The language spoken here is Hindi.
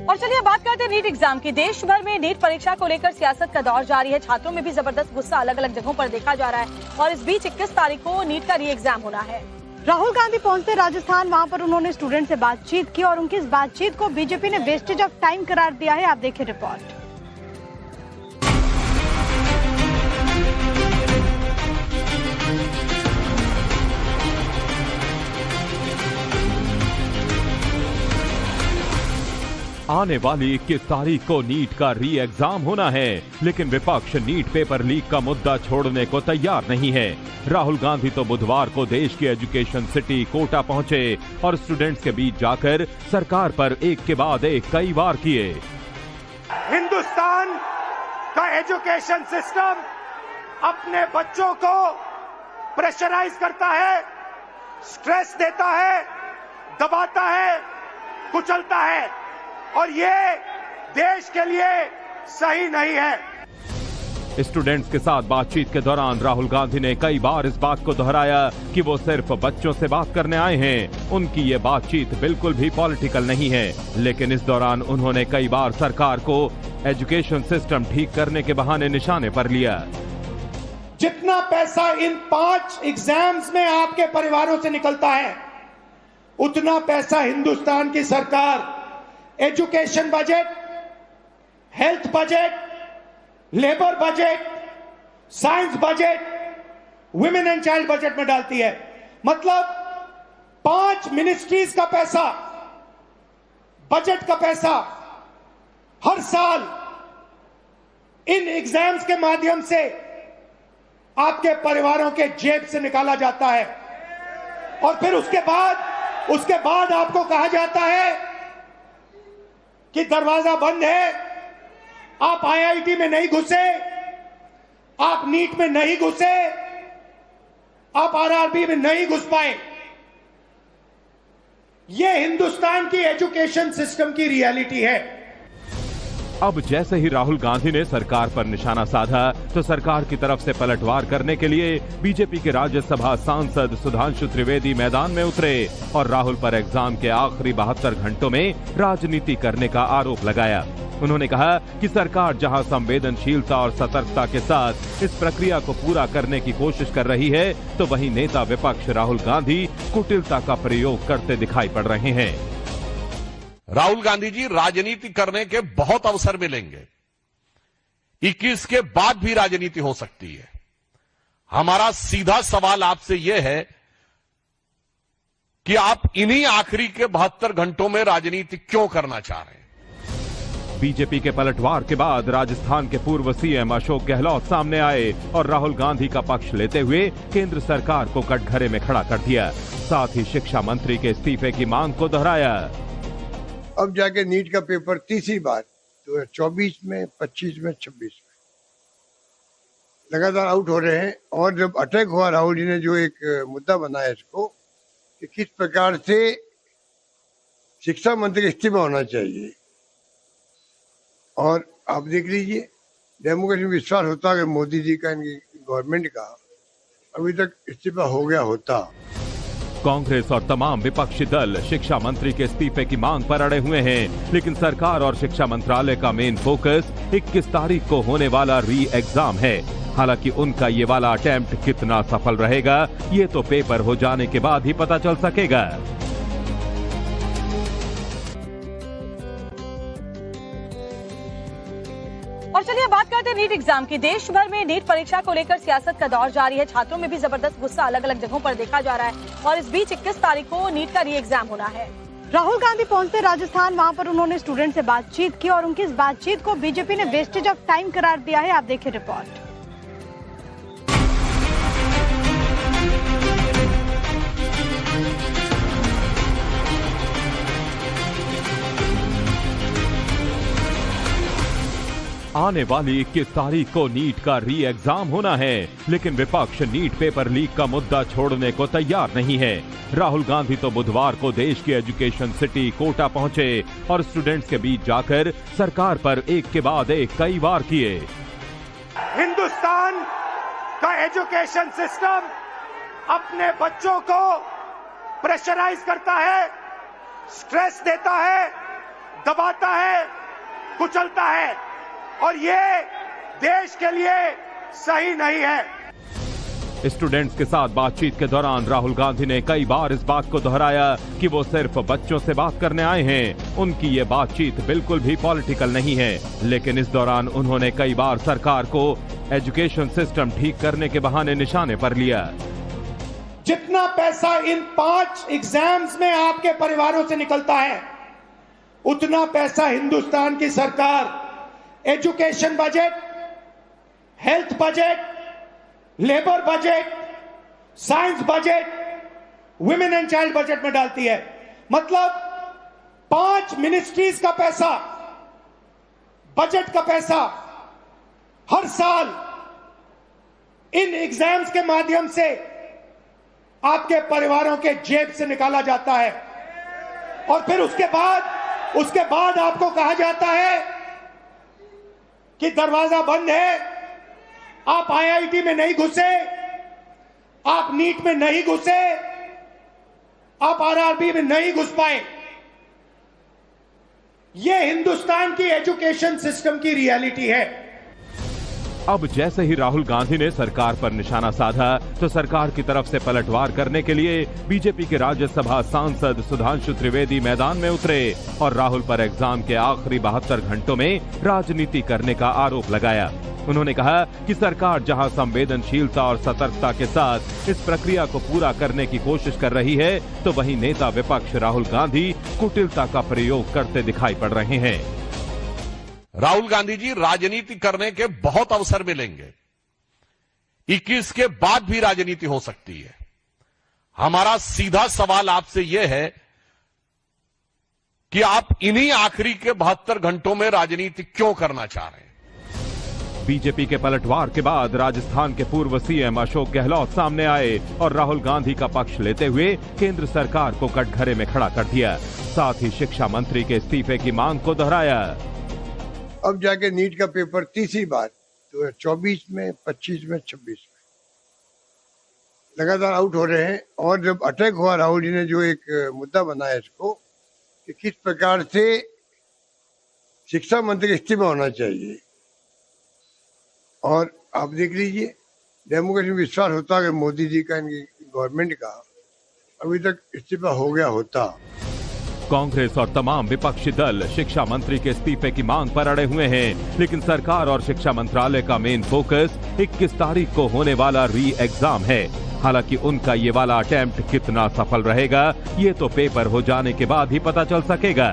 और चलिए बात करते हैं नीट एग्जाम की। देश भर में नीट परीक्षा को लेकर सियासत का दौर जारी है। छात्रों में भी जबरदस्त गुस्सा अलग अलग जगहों पर देखा जा रहा है और इस बीच 21 तारीख को नीट का री एग्जाम होना है। राहुल गांधी पहुंचते राजस्थान, वहां पर उन्होंने स्टूडेंट से बातचीत की और उनकी इस बातचीत को बीजेपी ने वेस्टेज ऑफ टाइम करार दिया है। आप देखिए रिपोर्ट। आने वाली 21 तारीख को नीट का री एग्जाम होना है, लेकिन विपक्ष नीट पेपर लीक का मुद्दा छोड़ने को तैयार नहीं है। राहुल गांधी तो बुधवार को देश की एजुकेशन सिटी कोटा पहुंचे और स्टूडेंट्स के बीच जाकर सरकार पर एक के बाद एक कई वार किए। हिंदुस्तान का एजुकेशन सिस्टम अपने बच्चों को प्रेशराइज करता है, स्ट्रेस देता है, दबाता है, कुचलता है और ये देश के लिए सही नहीं है। स्टूडेंट्स के साथ बातचीत के दौरान राहुल गांधी ने कई बार इस बात को दोहराया कि वो सिर्फ बच्चों से बात करने आए हैं। उनकी ये बातचीत बिल्कुल भी पॉलिटिकल नहीं है, लेकिन इस दौरान उन्होंने कई बार सरकार को एजुकेशन सिस्टम ठीक करने के बहाने निशाने पर लिया। जितना पैसा इन 5 एग्जाम्स में आपके परिवारों से निकलता है, उतना पैसा हिंदुस्तान की सरकार education budget, health budget, labour budget, science budget, women and child budget में डालती है। मतलब 5 मिनिस्ट्रीज का पैसा, बजट का पैसा हर साल इन एग्जाम्स के माध्यम से आपके परिवारों के जेब से निकाला जाता है और फिर उसके बाद आपको कहा जाता है कि दरवाजा बंद है, आप आईआईटी में नहीं घुसे, आप नीट में नहीं घुसे, आप आरआरबी में नहीं घुस पाए। यह हिंदुस्तान की एजुकेशन सिस्टम की रियलिटी है। अब जैसे ही राहुल गांधी ने सरकार पर निशाना साधा तो सरकार की तरफ से पलटवार करने के लिए बीजेपी के राज्यसभा सांसद सुधांशु त्रिवेदी मैदान में उतरे और राहुल पर एग्जाम के आखिरी 72 घंटों में राजनीति करने का आरोप लगाया। उन्होंने कहा कि सरकार जहां संवेदनशीलता और सतर्कता के साथ इस प्रक्रिया को पूरा करने की कोशिश कर रही है, तो वहीं नेता विपक्ष राहुल गांधी कुटिलता का प्रयोग करते दिखाई पड़ रहे हैं। राहुल गांधी जी, राजनीति करने के बहुत अवसर मिलेंगे। 21 के बाद भी राजनीति हो सकती है। हमारा सीधा सवाल आपसे यह है कि आप इन्हीं आखिरी के 72 घंटों में राजनीति क्यों करना चाह रहे हैं? बीजेपी के पलटवार के बाद राजस्थान के पूर्व सीएम अशोक गहलोत सामने आए और राहुल गांधी का पक्ष लेते हुए केंद्र सरकार को कटघरे में खड़ा कर दिया। साथ ही शिक्षा मंत्री के इस्तीफे की मांग को दोहराया। अब जाके नीट का पेपर तीसरी बार 2024 में, 25 में, 26 में लगातार आउट हो रहे हैं। और जब अटैक हुआ, राहुल जी ने जो एक मुद्दा बनाया इसको कि किस प्रकार से शिक्षा मंत्री का इस्तीफा होना चाहिए, और आप देख लीजिए डेमोक्रेसी में विश्वास होता है मोदी जी का, इनकी गवर्नमेंट का, अभी तक इस्तीफा हो गया होता। कांग्रेस और तमाम विपक्षी दल शिक्षा मंत्री के इस्तीफे की मांग पर अड़े हुए हैं, लेकिन सरकार और शिक्षा मंत्रालय का मेन फोकस 21 तारीख को होने वाला री एग्जाम है। हालांकि उनका ये वाला अटेम्प्ट कितना सफल रहेगा, ये तो पेपर हो जाने के बाद ही पता चल सकेगा। और चलिए बात करते हैं नीट एग्जाम की। देश भर में नीट परीक्षा को लेकर सियासत का दौर जारी है। छात्रों में भी जबरदस्त गुस्सा अलग अलग जगहों पर देखा जा रहा है और इस बीच 21 तारीख को नीट का री एग्जाम होना है। राहुल गांधी पहुंचते राजस्थान, वहां पर उन्होंने स्टूडेंट से बातचीत की और उनकी इस बातचीत को बीजेपी ने वेस्टेज ऑफ टाइम करार दिया है। आप देखिए रिपोर्ट। आने वाली 21 तारीख को नीट का री एग्जाम होना है, लेकिन विपक्ष नीट पेपर लीक का मुद्दा छोड़ने को तैयार नहीं है। राहुल गांधी तो बुधवार को देश की एजुकेशन सिटी कोटा पहुंचे और स्टूडेंट्स के बीच जाकर सरकार पर एक के बाद एक कई वार किए। हिंदुस्तान का एजुकेशन सिस्टम अपने बच्चों को प्रेशराइज करता है, स्ट्रेस देता है, दबाता है, कुचलता है, और ये देश के लिए सही नहीं है। स्टूडेंट्स के साथ बातचीत के दौरान राहुल गांधी ने कई बार इस बात को दोहराया कि वो सिर्फ बच्चों से बात करने आए हैं। उनकी ये बातचीत बिल्कुल भी पॉलिटिकल नहीं है, लेकिन इस दौरान उन्होंने कई बार सरकार को एजुकेशन सिस्टम ठीक करने के बहाने निशाने पर लिया। जितना पैसा इन 5 एग्जाम्स में आपके परिवारों से निकलता है, उतना पैसा हिंदुस्तान की सरकार education budget, health budget, labour budget, science budget, women and child budget में डालती है। मतलब 5 मिनिस्ट्रीज का पैसा, बजट का पैसा हर साल इन एग्जाम्स के माध्यम से आपके परिवारों के जेब से निकाला जाता है, और फिर उसके बाद आपको कहा जाता है कि दरवाजा बंद है, आप आईआईटी में नहीं घुसे, आप नीट में नहीं घुसे, आप आरआरबी में नहीं घुस पाए। यह हिंदुस्तान की एजुकेशन सिस्टम की रियलिटी है। अब जैसे ही राहुल गांधी ने सरकार पर निशाना साधा, तो सरकार की तरफ से पलटवार करने के लिए बीजेपी के राज्यसभा सांसद सुधांशु त्रिवेदी मैदान में उतरे और राहुल पर एग्जाम के आखिरी 72 घंटों में राजनीति करने का आरोप लगाया। उन्होंने कहा कि सरकार जहां संवेदनशीलता और सतर्कता के साथ इस प्रक्रिया को पूरा करने की कोशिश कर रही है, तो वहीं नेता विपक्ष राहुल गांधी कुटिलता का प्रयोग करते दिखाई पड़ रहे हैं। राहुल गांधी जी, राजनीति करने के बहुत अवसर मिलेंगे। 21 के बाद भी राजनीति हो सकती है। हमारा सीधा सवाल आपसे यह है कि आप इन्हीं आखिरी के 72 घंटों में राजनीति क्यों करना चाह रहे हैं? बीजेपी के पलटवार के बाद राजस्थान के पूर्व सीएम अशोक गहलोत सामने आए और राहुल गांधी का पक्ष लेते हुए केंद्र सरकार को कटघरे में खड़ा कर दिया। साथ ही शिक्षा मंत्री के इस्तीफे की मांग को दोहराया। अब जाके नीट का पेपर तीसरी बार 2024 में, 25 में, 26 में लगातार आउट हो रहे हैं। और जब अटैक हुआ, राहुल जी ने जो एक मुद्दा बनाया इसको कि किस प्रकार से शिक्षा मंत्री का इस्तीफा होना चाहिए, और आप देख लीजिए डेमोक्रेसी में विश्वास होता अगर मोदी जी का, इनकी गवर्नमेंट का अभी तक इस्तीफा हो गया होता। कांग्रेस और तमाम विपक्षी दल शिक्षा मंत्री के इस्तीफे की मांग पर अड़े हुए हैं, लेकिन सरकार और शिक्षा मंत्रालय का मेन फोकस 21 तारीख को होने वाला री एग्जाम है। हालांकि उनका ये वाला अटेम्प्ट कितना सफल रहेगा, ये तो पेपर हो जाने के बाद ही पता चल सकेगा।